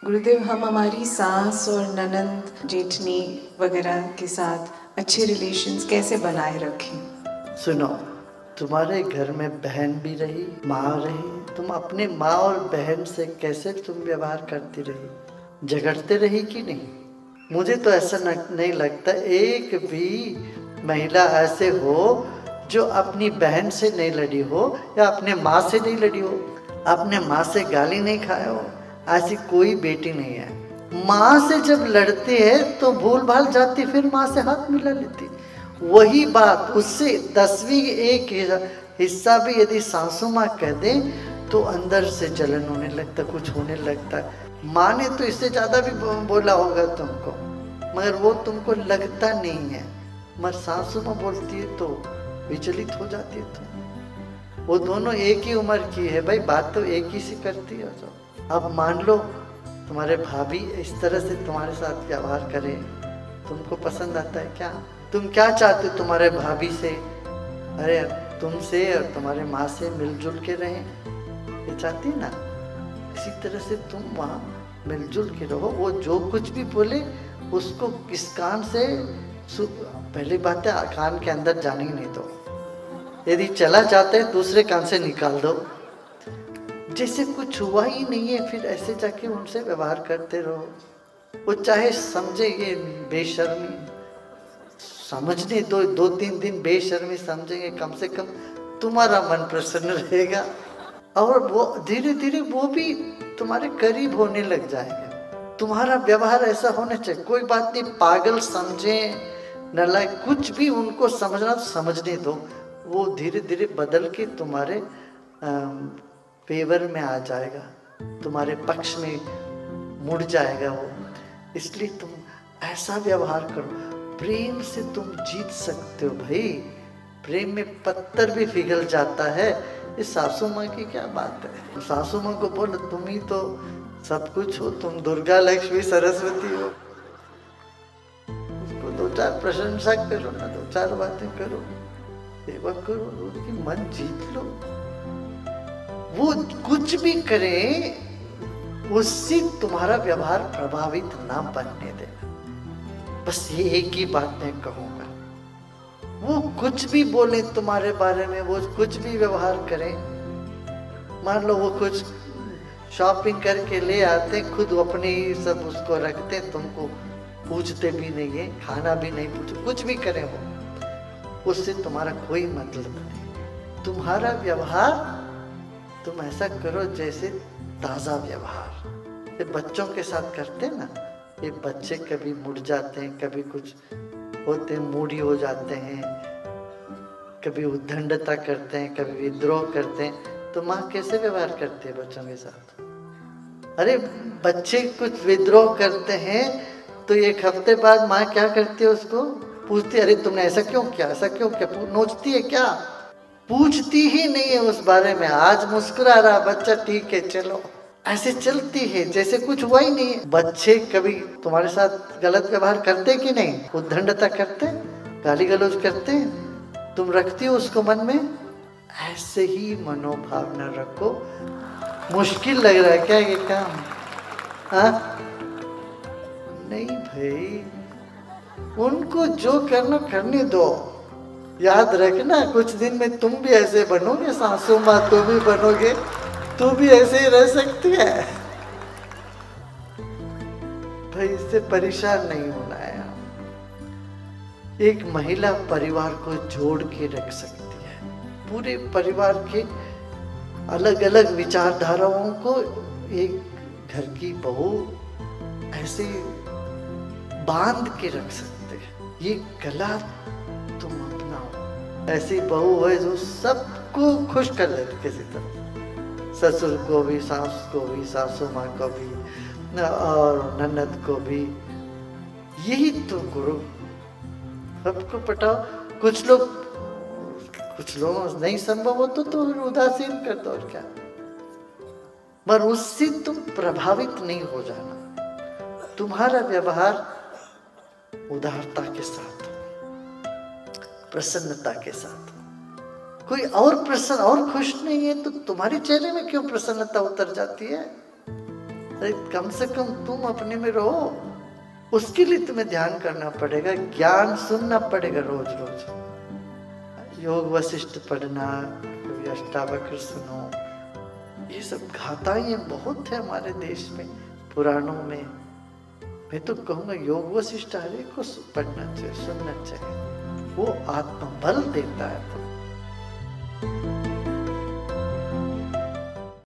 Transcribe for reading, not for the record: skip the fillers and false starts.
गुरुदेव, हम हमारी सास और ननंद जेठनी वगैरह के साथ अच्छे रिलेशंस कैसे बनाए रखें? सुनो, तुम्हारे घर में बहन भी रही, माँ रही, तुम अपने माँ और बहन से कैसे तुम व्यवहार करती रही? झगड़ते रही कि नहीं? मुझे तो ऐसा नहीं लगता एक भी महिला ऐसे हो जो अपनी बहन से नहीं लड़ी हो या अपने माँ से नहीं लड़ी हो, अपने माँ से गाली नहीं खाया हो। ऐसी कोई बेटी नहीं है। माँ से जब लड़ते हैं तो भूल भाल जाती, फिर माँ से हाथ मिला लेती। वही बात उससे 10वीं एक हिस्सा भी यदि सासू माँ कह दे तो अंदर से जलन होने लगता, कुछ होने लगता। माँ ने तो इससे ज्यादा भी बोला होगा तुमको, मगर वो तुमको लगता नहीं है। मगर सासू माँ बोलती है तो विचलित हो जाती है तुम। वो दोनों एक ही उम्र की है भाई, बात तो एक ही सी करती है। तो अब मान लो तुम्हारे भाभी इस तरह से तुम्हारे साथ व्यवहार करे, तुमको पसंद आता है क्या? तुम क्या चाहते हो तुम्हारे भाभी से? अरे तुमसे और तुम्हारे माँ से मिलजुल के रहें, ये चाहती ना? इसी तरह से तुम वहाँ मिलजुल के रहो। वो जो कुछ भी बोले उसको किस कान से, पहली बात है कान के अंदर जाने ही नहीं दो। यदि चला जाता है दूसरे कान से निकाल दो, जैसे कुछ हुआ ही नहीं है। फिर ऐसे जाके उनसे व्यवहार करते रहो। वो चाहे समझे ये बेशर्मी, समझने दो, 2-3 दिन बेशर्मी समझेंगे, कम से कम तुम्हारा मन प्रसन्न रहेगा और वो धीरे धीरे वो भी तुम्हारे करीब होने लग जाएंगे। तुम्हारा व्यवहार ऐसा होना चाहिए। कोई बात नहीं, पागल समझे नालायक कुछ भी उनको समझना तो समझने दो, वो धीरे धीरे बदल के तुम्हारे फेवर में आ जाएगा, तुम्हारे पक्ष में मुड़ जाएगा वो। इसलिए तुम ऐसा व्यवहार करो, प्रेम से तुम जीत सकते हो भाई। प्रेम में पत्थर भी पिघल जाता है। इस सासू माँ की क्या बात है? सासू माँ को बोलो तुम ही तो सब कुछ हो, तुम दुर्गा लक्ष्मी सरस्वती हो। उसको 2-4 प्रशंसा करो ना, 2-4 बातें करो, सेवा करो, उसकी मन जीत लो। वो कुछ भी करे उससे तुम्हारा व्यवहार प्रभावित ना बनने देना। बस ये एक ही बात मैं कहूंगा। वो कुछ भी बोले तुम्हारे बारे में, वो कुछ भी व्यवहार करें, मान लो वो कुछ शॉपिंग करके ले आते, खुद अपने ही सब उसको रखते, तुमको पूछते भी नहीं है, खाना भी नहीं पूछते, कुछ भी करें वो, उससे तुम्हारा कोई मतलब नहीं। तुम्हारा व्यवहार तुम ऐसा करो जैसे ताज़ा व्यवहार ये बच्चों के साथ करते ना। ये बच्चे कभी मुड़ जाते हैं, कभी कुछ होते हैं, मूडी हो जाते हैं, कभी उद्दंडता करते हैं, कभी विद्रोह करते हैं। तो माँ कैसे व्यवहार करती है बच्चों के साथ? अरे बच्चे कुछ विद्रोह करते हैं तो 1 हफ्ते बाद माँ क्या करती है, उसको पूछती है, अरे तुमने ऐसा क्यों किया, ऐसा क्यों किया? नोचती है क्या? पूछती ही नहीं है उस बारे में। आज मुस्कुरा रहा बच्चा, ठीक है चलो, ऐसे चलती है जैसे कुछ हुआ ही नहीं है। बच्चे कभी तुम्हारे साथ गलत व्यवहार करते कि नहीं? उद्दंडता करते, गाली गलौज करते, तुम रखती हो उसको मन में? ऐसे ही मनोभावना रखो। मुश्किल लग रहा है क्या ये काम? हाँ नहीं भाई, उनको जो करना करने दो। याद रखना कुछ दिन में तुम भी ऐसे बनोगे, सासू माँ तुम भी बनोगे, तू भी ऐसे ही रह सकती है भाई। इससे परेशान नहीं होना है। एक महिला परिवार को जोड़ के रख सकती है, पूरे परिवार के अलग अलग विचारधाराओं को एक घर की बहू ऐसे बांध के रख सकते हैं। ये कला तुम अपनाओ। ऐसी बहू है जो सबको खुश कर देती किसी तरह, ससुर को भी, सास को भी, सासू माँ को भी और ननद को भी। यही तो करो, सबको पटाओ। कुछ लोग नहीं संभव हो तो उदासीन कर दो और क्या, पर उससे तुम प्रभावित नहीं हो जाना। तुम्हारा व्यवहार उदारता के साथ, प्रसन्नता के साथ। कोई और खुश नहीं है तो तुम्हारे चेहरे में क्यों प्रसन्नता उतर जाती है? अरे कम से कम तुम अपने में रहो, उसके लिए तुम्हें ध्यान करना पड़ेगा, ज्ञान सुनना पड़ेगा रोज रोज। योग वशिष्ठ पढ़ना, कभी अष्टावक्र सुनो, ये सब गाथाएं बहुत है हमारे देश में, पुराणों में। मैं तो कहूँगा योग वशिष्ठ हर एक को पढ़ना चाहिए, सुनना चाहिए, वो आत्मबल देता है।